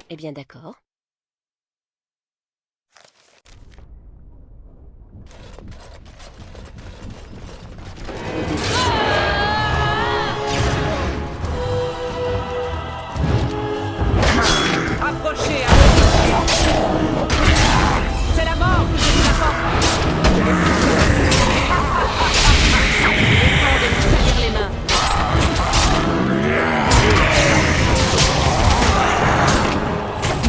Eh bien d'accord. Approchez, approchez. C'est la mort que je vous apporte. Il est temps de nous salir les mains.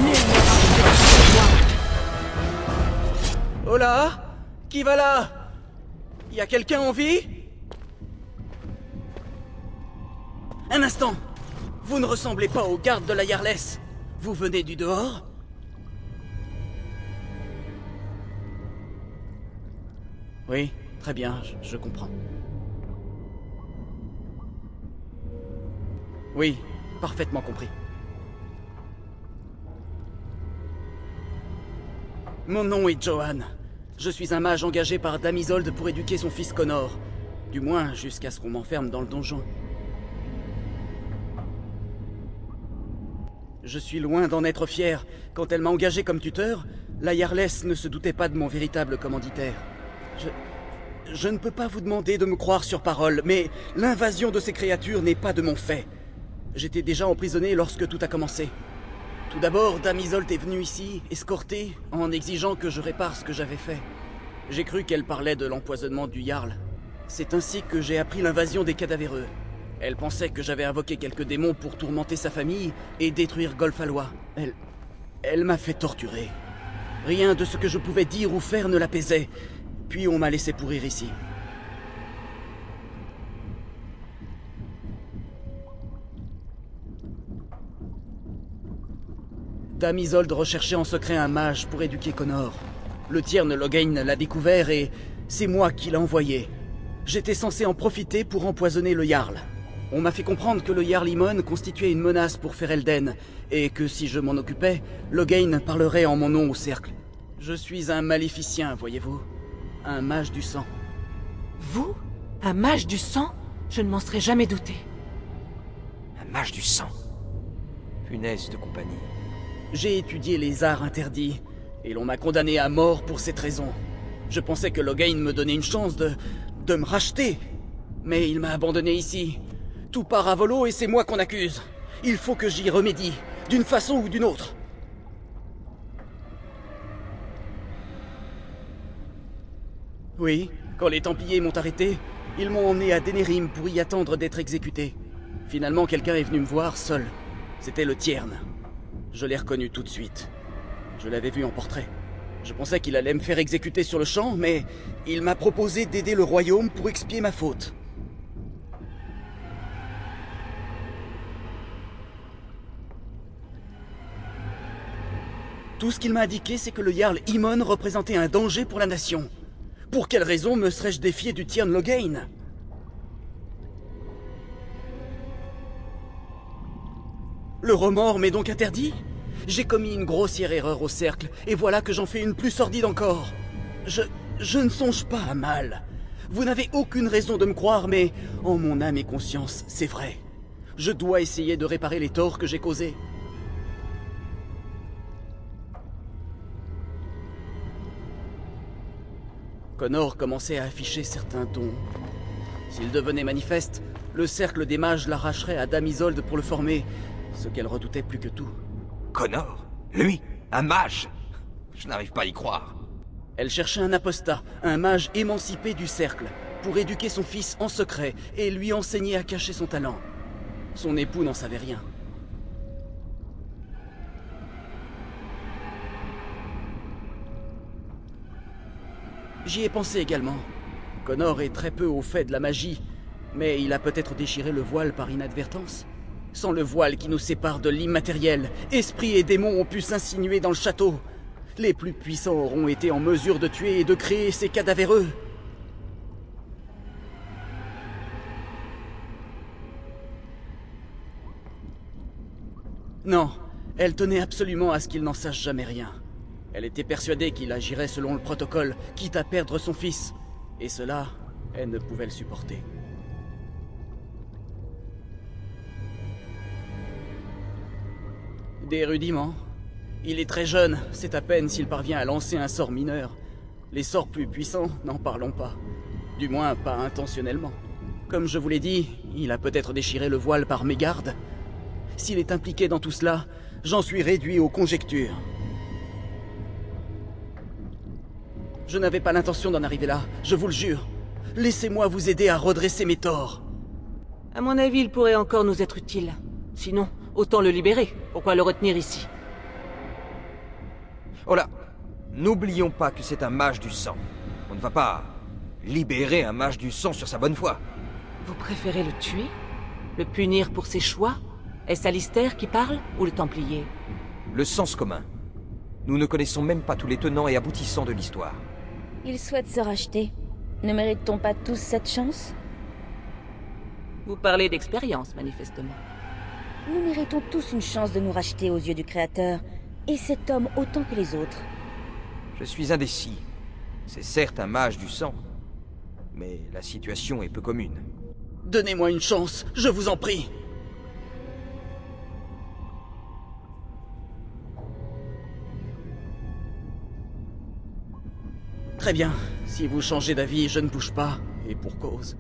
Nul n'aura pu détruire moi. Oh là! Qui va là? Y a quelqu'un en vie? Un instant! Vous ne ressemblez pas aux gardes de la Yarless. Vous venez du dehors? Oui, très bien, je comprends. Oui, parfaitement compris. Mon nom est Johan. Je suis un mage engagé par Dame Isolde pour éduquer son fils Connor. Du moins, jusqu'à ce qu'on m'enferme dans le donjon. Je suis loin d'en être fier. Quand elle m'a engagé comme tuteur, la Yarless ne se doutait pas de mon véritable commanditaire. Je ne peux pas vous demander de me croire sur parole, mais l'invasion de ces créatures n'est pas de mon fait. J'étais déjà emprisonné lorsque tout a commencé. Tout d'abord, Dame Isolde est venue ici, escortée, en exigeant que je répare ce que j'avais fait. J'ai cru qu'elle parlait de l'empoisonnement du Jarl. C'est ainsi que j'ai appris l'invasion des cadavéreux. Elle pensait que j'avais invoqué quelques démons pour tourmenter sa famille et détruire Golfalois. Elle m'a fait torturer. Rien de ce que je pouvais dire ou faire ne l'apaisait. Puis on m'a laissé pourrir ici. Dame Isolde recherchait en secret un mage pour éduquer Connor. Le Tiern Loghain l'a découvert et c'est moi qui l'ai envoyé. J'étais censé en profiter pour empoisonner le Jarl. On m'a fait comprendre que le Jarl Imon constituait une menace pour Ferelden, et que si je m'en occupais, Loghain parlerait en mon nom au cercle. Je suis un maléficien, voyez-vous. Un mage du sang. Vous? Un mage du sang? Je ne m'en serais jamais douté. Un mage du sang. Punaise de compagnie. J'ai étudié les arts interdits, et l'on m'a condamné à mort pour cette raison. Je pensais que Loghain me donnait une chance de me racheter. Mais il m'a abandonné ici. Tout part à volo et c'est moi qu'on accuse. Il faut que j'y remédie, d'une façon ou d'une autre. Oui, quand les Templiers m'ont arrêté, ils m'ont emmené à Denerim pour y attendre d'être exécuté. Finalement, quelqu'un est venu me voir seul. C'était le Tiern. Je l'ai reconnu tout de suite. Je l'avais vu en portrait. Je pensais qu'il allait me faire exécuter sur le champ, mais il m'a proposé d'aider le royaume pour expier ma faute. Tout ce qu'il m'a indiqué, c'est que le Jarl Imon représentait un danger pour la nation. Pour quelle raison me serais-je défié du Tiern Loghain? Le remords m'est donc interdit? J'ai commis une grossière erreur au cercle, et voilà que j'en fais une plus sordide encore. Je ne songe pas à mal. Vous n'avez aucune raison de me croire, mais en mon âme et conscience, c'est vrai. Je dois essayer de réparer les torts que j'ai causés. Connor commençait à afficher certains dons. S'il devenait manifeste, le cercle des mages l'arracherait à Dame Isolde pour le former, ce qu'elle redoutait plus que tout. Connor? Lui? Un mage? Je n'arrive pas à y croire. Elle cherchait un apostat, un mage émancipé du cercle, pour éduquer son fils en secret et lui enseigner à cacher son talent. Son époux n'en savait rien. J'y ai pensé également. Connor est très peu au fait de la magie, mais il a peut-être déchiré le voile par inadvertance. Sans le voile qui nous sépare de l'immatériel, esprits et démons ont pu s'insinuer dans le château. Les plus puissants auront été en mesure de tuer et de créer ces cadavéreux. Non, elle tenait absolument à ce qu'il n'en sache jamais rien. Elle était persuadée qu'il agirait selon le protocole, quitte à perdre son fils. Et cela, elle ne pouvait le supporter. Des rudiments, Il est très jeune, c'est à peine s'il parvient à lancer un sort mineur. Les sorts plus puissants, n'en parlons pas. Du moins, pas intentionnellement. Comme je vous l'ai dit, il a peut-être déchiré le voile par mégarde. S'il est impliqué dans tout cela, j'en suis réduit aux conjectures. Je n'avais pas l'intention d'en arriver là, je vous le jure. Laissez-moi vous aider à redresser mes torts. À mon avis, il pourrait encore nous être utile. Sinon, autant le libérer. Pourquoi le retenir ici? Oh là, n'oublions pas que c'est un mage du sang. On ne va pas libérer un mage du sang sur sa bonne foi. Vous préférez le tuer? Le punir pour ses choix? Est-ce Alistair qui parle, ou le Templier? Le sens commun. Nous ne connaissons même pas tous les tenants et aboutissants de l'histoire. Il souhaite se racheter. Ne mérite-t-on pas tous cette chance? Vous parlez d'expérience, manifestement. Nous méritons tous une chance de nous racheter aux yeux du Créateur, et cet homme autant que les autres. Je suis indécis. C'est certes un mage du sang, mais la situation est peu commune. Donnez-moi une chance, je vous en prie. Très bien, si vous changez d'avis, je ne bouge pas, et pour cause.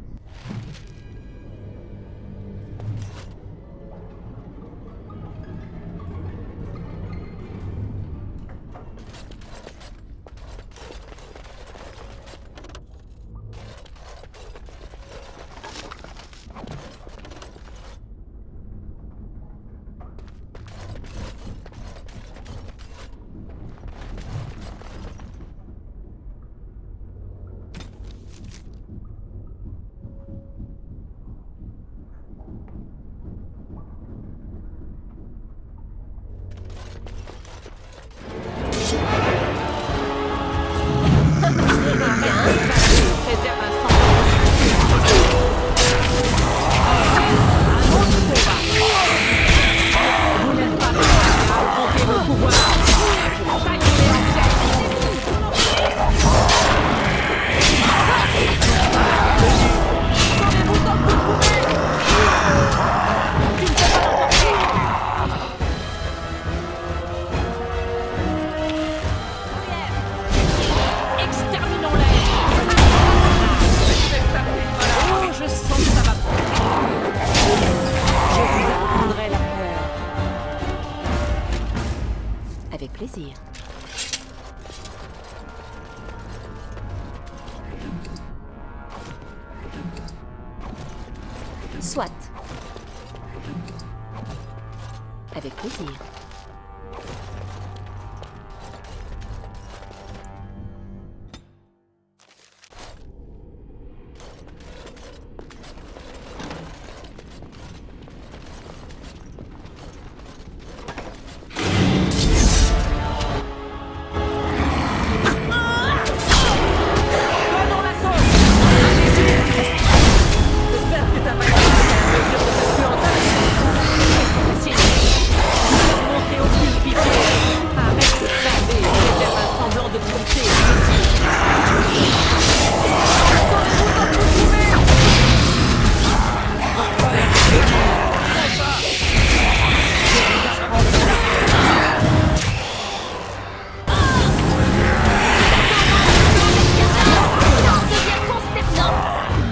Préserve un sang. Vous n'êtes pas prêts à affronter mon pouvoir. Exterminons-les. Oh, je sens que ça va prendre. Je vous apprendrai la peur. Avec plaisir. Soit. Avec plaisir. Prenons l'assaut. J'espère que t'as pas été à mesure de ta puanteur. Si, ne montrez aucune pitié. Arrête de bander et faire un semblant de bonté.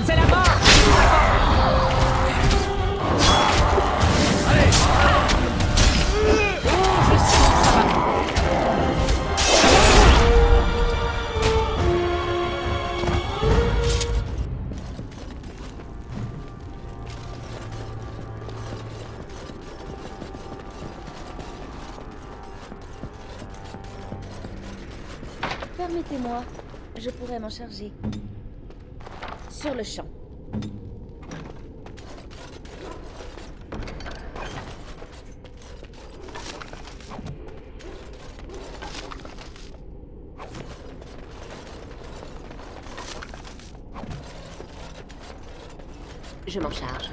C'est la mort. Oh, je sens que ça va. Permettez-moi, je pourrais m'en charger. Sur le champ. Je m'en charge.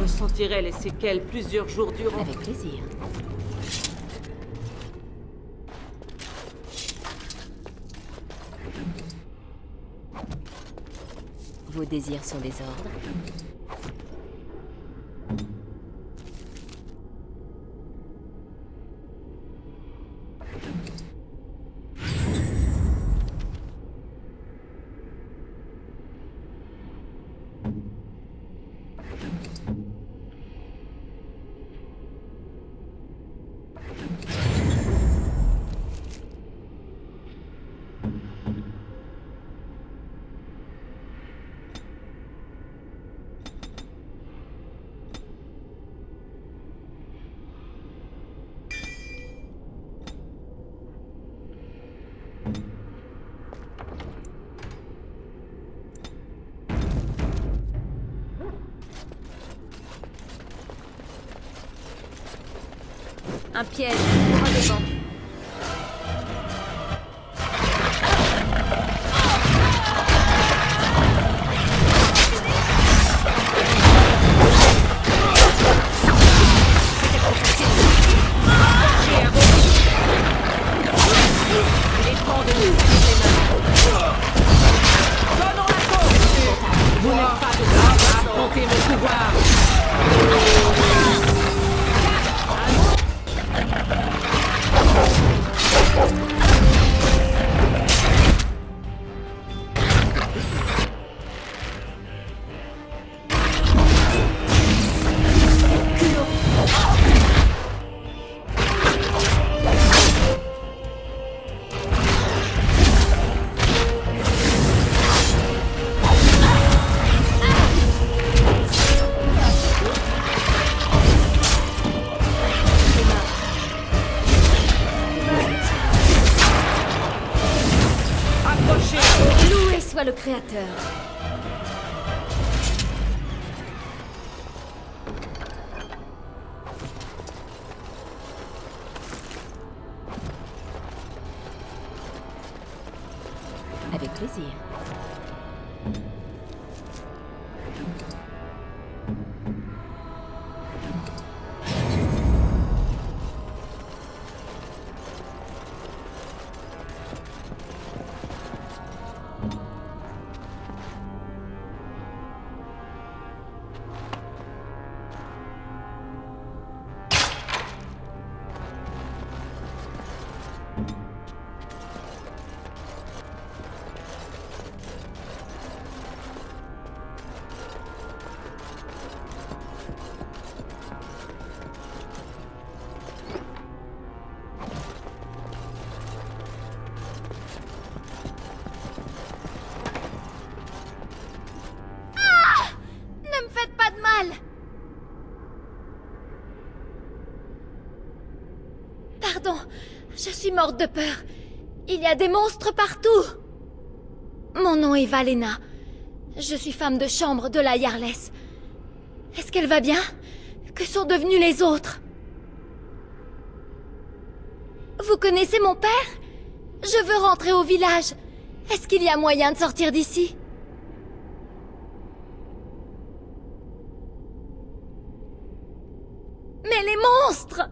ressentirai les séquelles plusieurs jours durant. Avec plaisir. Vos désirs sont des ordres. Un piège, droit devant. Vous n'êtes pas de grave à affronter mon pouvoir. Loué soit le Créateur. Avec plaisir. Pardon, je suis morte de peur. Il y a des monstres partout. Mon nom est Valena. Je suis femme de chambre de la Jarless. Est-ce qu'elle va bien? Que sont devenus les autres? Vous connaissez mon père? Je veux rentrer au village. Est-ce qu'il y a moyen de sortir d'ici? Mais les monstres!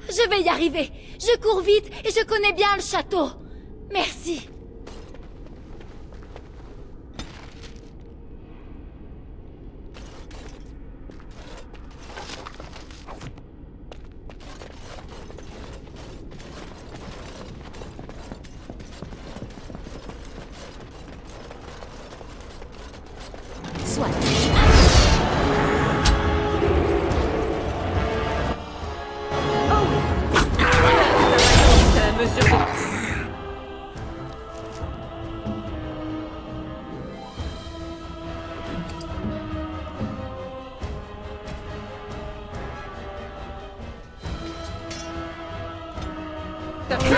Je vais y arriver. Je cours vite et je connais bien le château. Merci. Soit. C'est à la mesure de... T'as plus...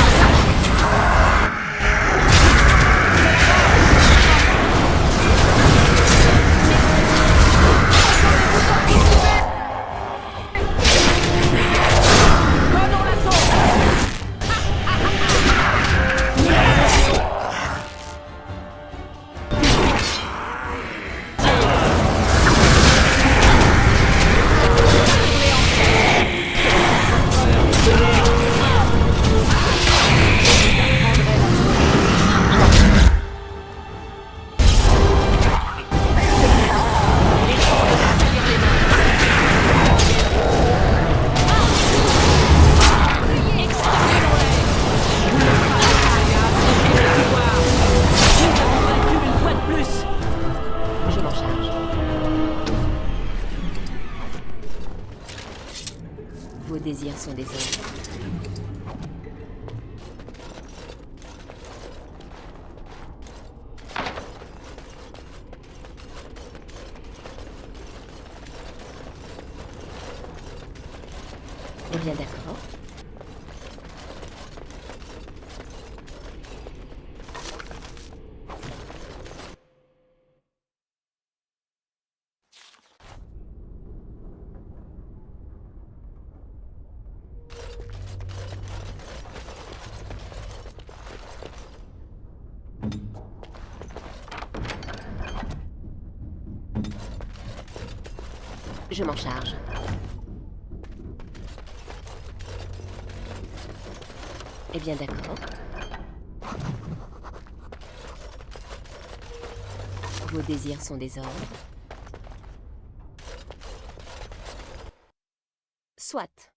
bien, d'accord. Je m'en charge. Eh bien, d'accord. Vos désirs sont des ordres. Soit.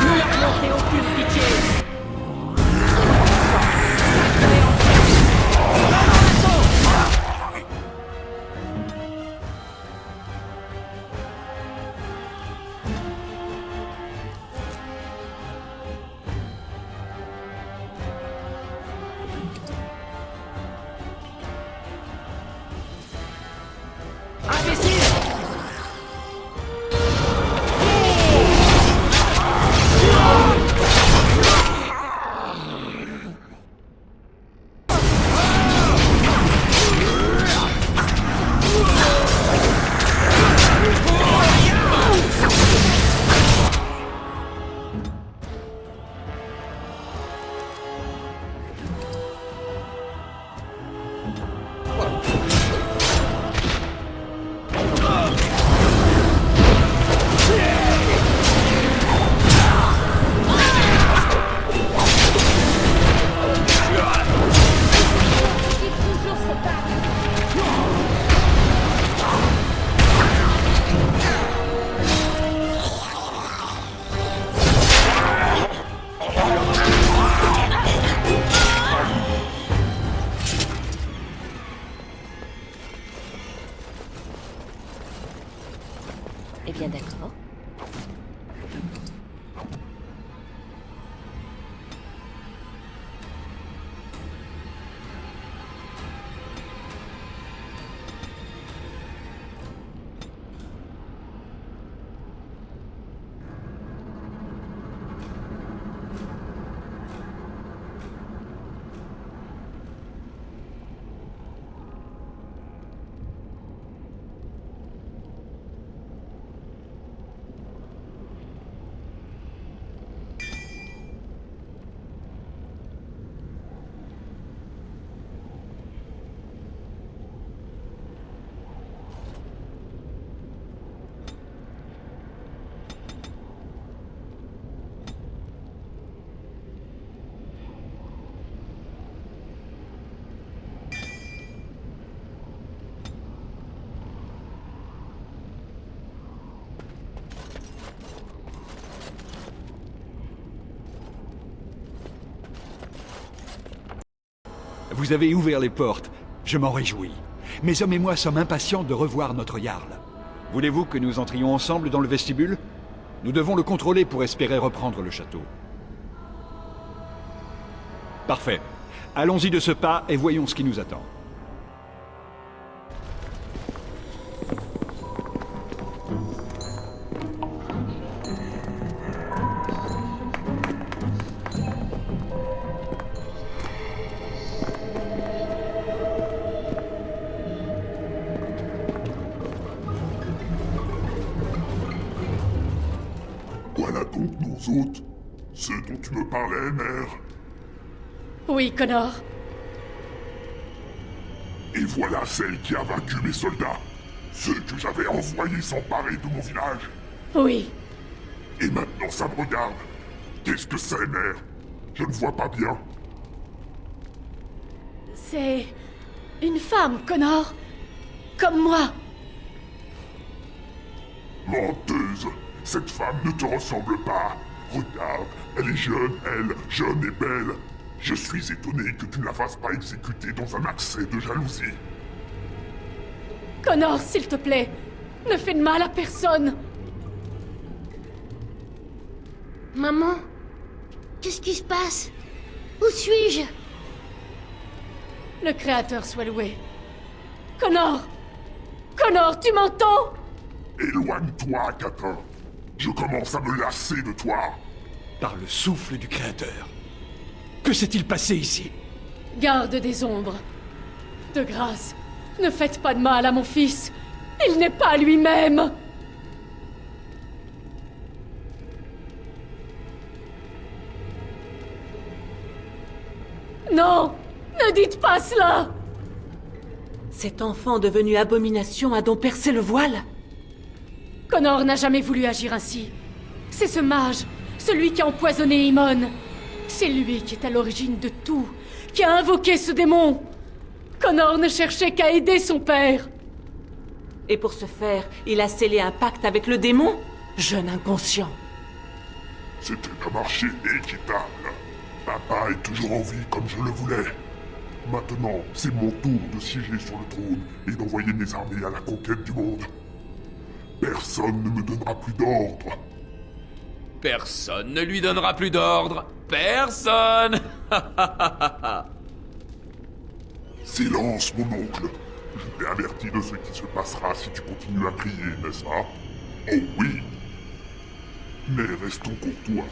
Ne leur montrez aucune pitié. Imbécile! Eh bien, d'accord. Vous avez ouvert les portes. Je m'en réjouis. Mes hommes et moi sommes impatients de revoir notre Jarl. Voulez-vous que nous entrions ensemble dans le vestibule? Nous devons le contrôler pour espérer reprendre le château. Parfait. Allons-y de ce pas et voyons ce qui nous attend. Voilà donc nos hôtes. Ceux dont tu me parlais, mère. Oui, Connor. Et voilà celle qui a vaincu mes soldats. Ceux que j'avais envoyés s'emparer de mon village. Oui. Et maintenant ça me regarde. Qu'est-ce que c'est, mère? Je ne vois pas bien. C'est une femme, Connor. Comme moi. Menteuse. Cette femme ne te ressemble pas. Regarde, elle est jeune et belle. Je suis étonné que tu ne la fasses pas exécuter dans un accès de jalousie. Connor, s'il te plaît, ne fais de mal à personne. Maman, qu'est-ce qui se passe? Où suis-je? Le Créateur soit loué. Connor! Connor, tu m'entends? Éloigne-toi, Catin. Je commence à me lasser de toi. Par le souffle du Créateur. Que s'est-il passé ici? Garde des ombres. De grâce, ne faites pas de mal à mon fils. Il n'est pas lui-même. Non! Ne dites pas cela! Cet enfant devenu abomination a donc percé le voile? Connor n'a jamais voulu agir ainsi. C'est ce mage, celui qui a empoisonné Imon. C'est lui qui est à l'origine de tout, qui a invoqué ce démon. Connor ne cherchait qu'à aider son père. Et pour ce faire, il a scellé un pacte avec le démon? Jeune inconscient. C'était un marché équitable. Papa est toujours en vie comme je le voulais. Maintenant, c'est mon tour de siéger sur le trône et d'envoyer mes armées à la conquête du monde. Personne ne me donnera plus d'ordre. Personne ne lui donnera plus d'ordre. Personne. Silence, mon oncle. Je t'ai averti de ce qui se passera si tu continues à crier, n'est-ce pas? Oh oui. Mais restons courtois.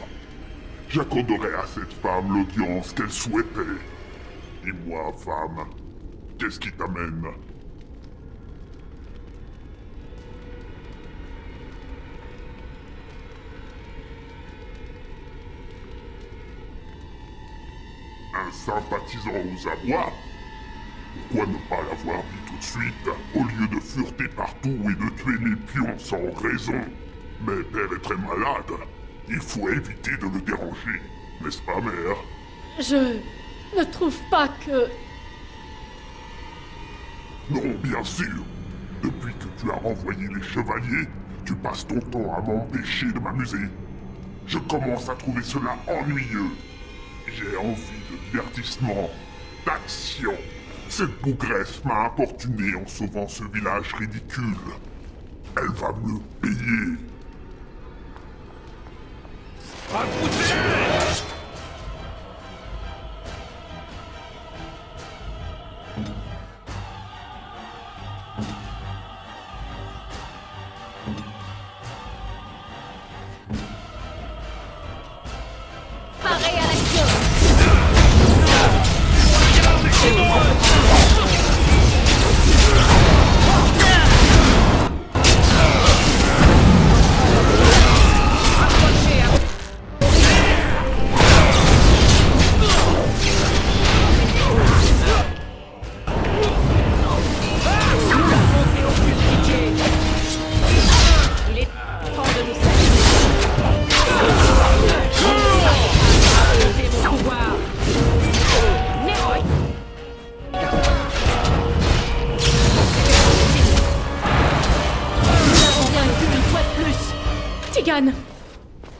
J'accorderai à cette femme l'audience qu'elle souhaitait. Et moi, femme, qu'est-ce qui t'amène? Un sympathisant aux abois? Pourquoi ne pas l'avoir dit tout de suite, au lieu de fureter partout et de tuer mes pions sans raison? Mais père est très malade. Il faut éviter de le déranger, n'est-ce pas, mère? Je ne trouve pas que... Non, bien sûr. Depuis que tu as renvoyé les chevaliers, tu passes ton temps à m'empêcher de m'amuser. Je commence à trouver cela ennuyeux. J'ai envie de divertissement, d'action. Cette bougresse m'a importuné en sauvant ce village ridicule. Elle va me le payer. Paré à l'action!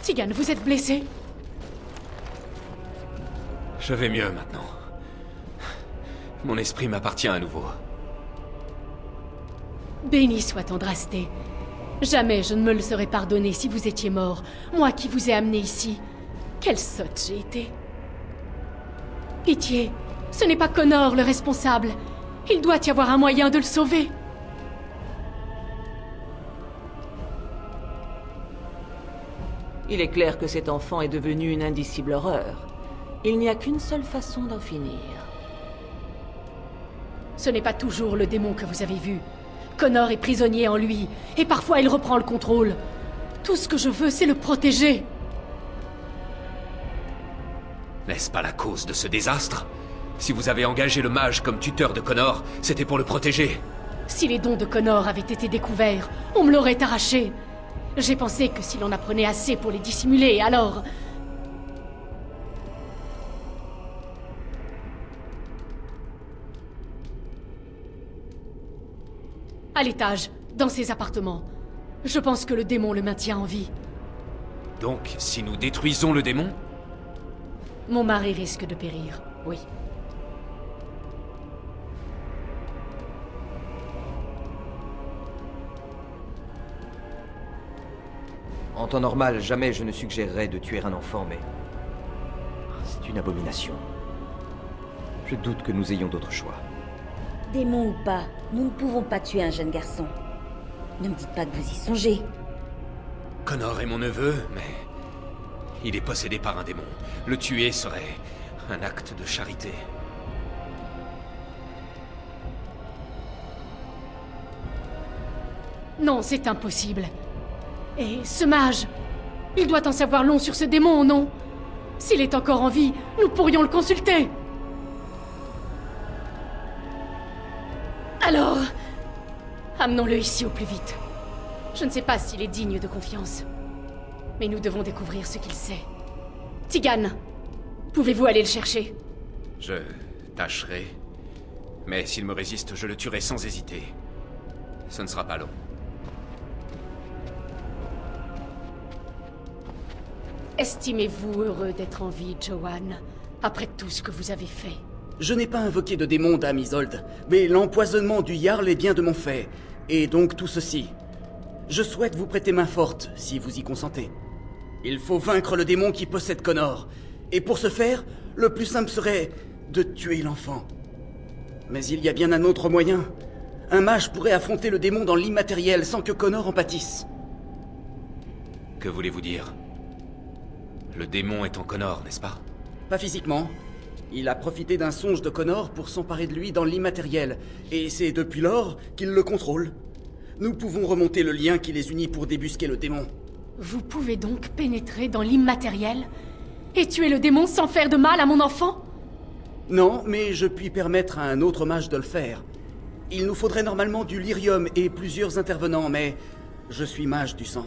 Tigan, vous êtes blessé? Je vais mieux maintenant. Mon esprit m'appartient à nouveau. Béni soit Andrasté. Jamais je ne me le serais pardonné si vous étiez mort, moi qui vous ai amené ici. Quelle sotte j'ai été. Pitié, ce n'est pas Connor le responsable. Il doit y avoir un moyen de le sauver. Il est clair que cet enfant est devenu une indicible horreur. Il n'y a qu'une seule façon d'en finir. Ce n'est pas toujours le démon que vous avez vu. Connor est prisonnier en lui, et parfois il reprend le contrôle. Tout ce que je veux, c'est le protéger. N'est-ce pas la cause de ce désastre? Si vous avez engagé le mage comme tuteur de Connor, c'était pour le protéger. Si les dons de Connor avaient été découverts, on me l'aurait arraché. J'ai pensé que s'il en apprenait assez pour les dissimuler, alors... À l'étage, dans ses appartements. Je pense que le démon le maintient en vie. Donc, si nous détruisons le démon, Mon mari risque de périr, oui. En temps normal, jamais je ne suggérerais de tuer un enfant, mais... c'est une abomination. Je doute que nous ayons d'autre choix. Démon ou pas, nous ne pouvons pas tuer un jeune garçon. Ne me dites pas que vous y songez. Connor est mon neveu, mais... il est possédé par un démon. Le tuer serait un acte de charité. Non, c'est impossible. Et ce mage, il doit en savoir long sur ce démon, non? S'il est encore en vie, nous pourrions le consulter. Alors, amenons-le ici au plus vite. Je ne sais pas s'il est digne de confiance, mais nous devons découvrir ce qu'il sait. Tigan, pouvez-vous aller le chercher? Je tâcherai. Mais s'il me résiste, je le tuerai sans hésiter. Ce ne sera pas long. Estimez-vous heureux d'être en vie, Joanne, après tout ce que vous avez fait? Je n'ai pas invoqué de démon, dame Isolde, mais l'empoisonnement du Jarl est bien de mon fait, et donc tout ceci. Je souhaite vous prêter main forte, si vous y consentez. Il faut vaincre le démon qui possède Connor, et pour ce faire, le plus simple serait de tuer l'enfant. Mais il y a bien un autre moyen. Un mage pourrait affronter le démon dans l'immatériel sans que Connor en pâtisse. Que voulez-vous dire? Le démon est en Connor, n'est-ce pas? Pas physiquement. Il a profité d'un songe de Connor pour s'emparer de lui dans l'immatériel, et c'est depuis lors qu'il le contrôle. Nous pouvons remonter le lien qui les unit pour débusquer le démon. Vous pouvez donc pénétrer dans l'immatériel et tuer le démon sans faire de mal à mon enfant? Non, mais je puis permettre à un autre mage de le faire. Il nous faudrait normalement du lyrium et plusieurs intervenants, mais je suis mage du sang.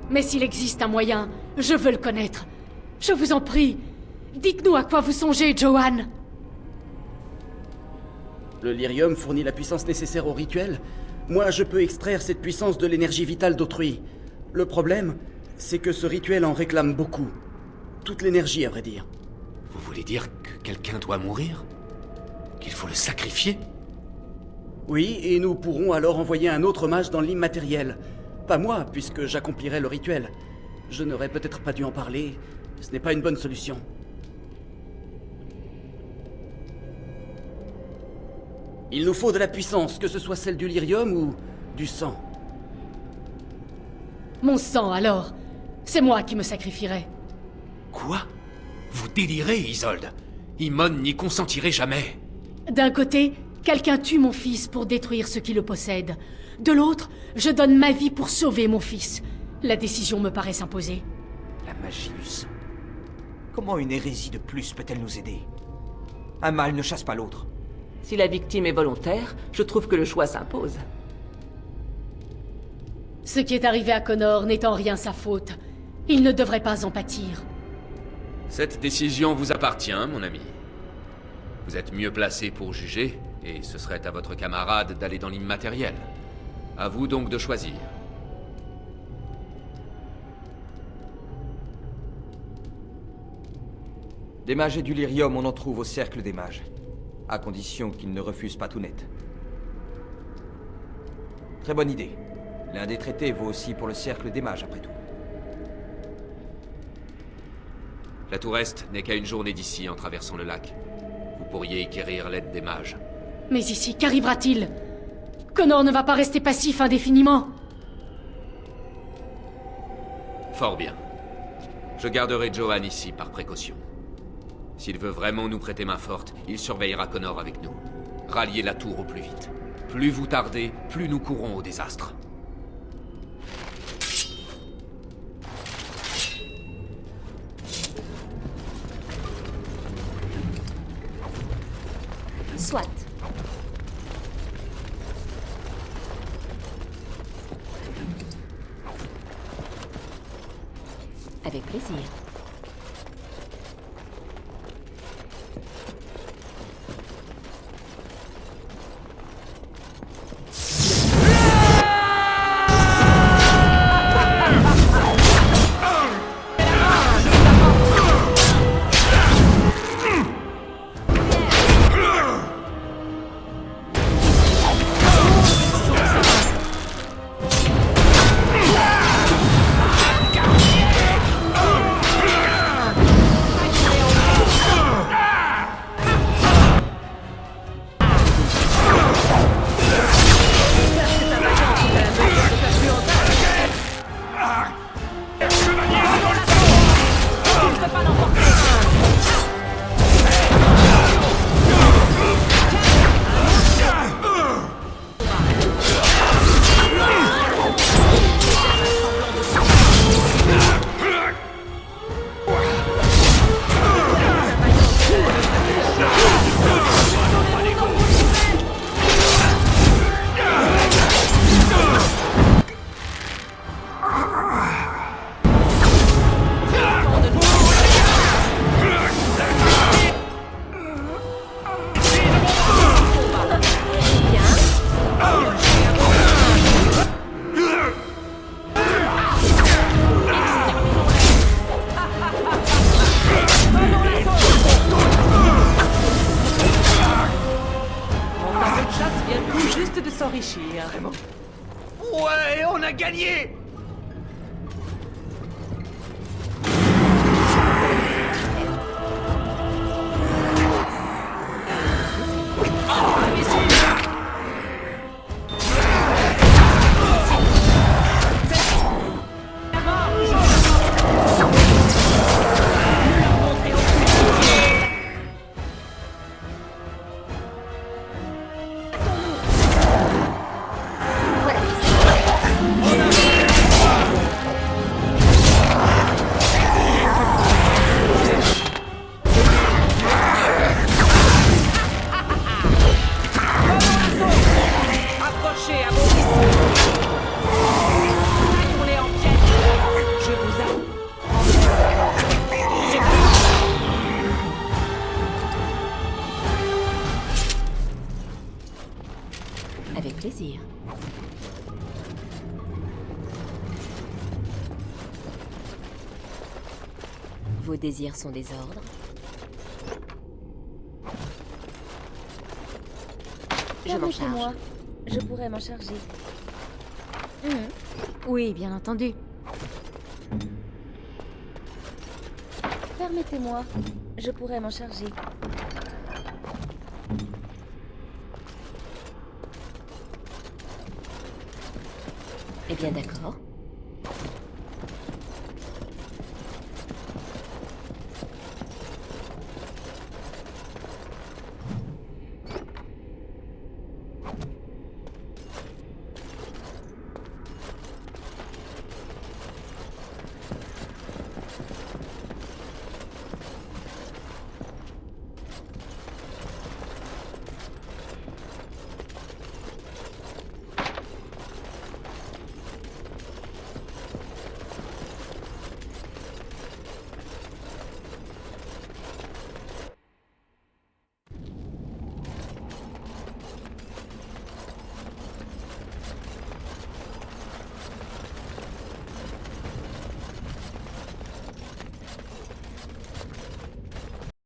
Mais s'il existe un moyen, je veux le connaître. Je vous en prie, dites-nous à quoi vous songez, Joanne. Le lyrium fournit la puissance nécessaire au rituel. Moi, je peux extraire cette puissance de l'énergie vitale d'autrui. Le problème, c'est que ce rituel en réclame beaucoup. Toute l'énergie, à vrai dire. Vous voulez dire que quelqu'un doit mourir? Qu'il faut le sacrifier? Oui, et nous pourrons alors envoyer un autre mage dans l'immatériel. Pas moi, puisque j'accomplirai le rituel. Je n'aurais peut-être pas dû en parler. Ce n'est pas une bonne solution. Il nous faut de la puissance, que ce soit celle du lyrium ou du sang. Mon sang, alors. C'est moi qui me sacrifierai. Quoi? Vous délirez, Isolde. Imon n'y consentirait jamais. D'un côté, quelqu'un tue mon fils pour détruire ce qui le possède. De l'autre, je donne ma vie pour sauver mon fils. La décision me paraît s'imposer. La magie du sang. Comment une hérésie de plus peut-elle nous aider? Un mal ne chasse pas l'autre. Si la victime est volontaire, je trouve que le choix s'impose. Ce qui est arrivé à Connor n'est en rien sa faute. Il ne devrait pas en pâtir. Cette décision vous appartient, mon ami. Vous êtes mieux placé pour juger, et ce serait à votre camarade d'aller dans l'immatériel. À vous donc de choisir. Des mages et du lyrium, on en trouve au cercle des mages. À condition qu'ils ne refusent pas tout net. Très bonne idée. L'un des traités vaut aussi pour le cercle des mages, après tout. La tour Est n'est qu'à une journée d'ici en traversant le lac. Vous pourriez acquérir l'aide des mages. Mais ici, qu'arrivera-t-il? Connor ne va pas rester passif indéfiniment. Fort bien. Je garderai Joanne ici par précaution. S'il veut vraiment nous prêter main forte, il surveillera Connor avec nous. Ralliez la tour au plus vite. Plus vous tardez, plus nous courons au désastre. Soit. Avec plaisir. Ouais, on a gagné! Approchez à vos risques. Tournez en pièce. Je vous avoue. Avec plaisir. Vos désirs sont des ordres. Je m'en charge. Permettez-moi. Je pourrais m'en charger. Oui, bien entendu. Permettez-moi. Je pourrais m'en charger. Eh bien, d'accord.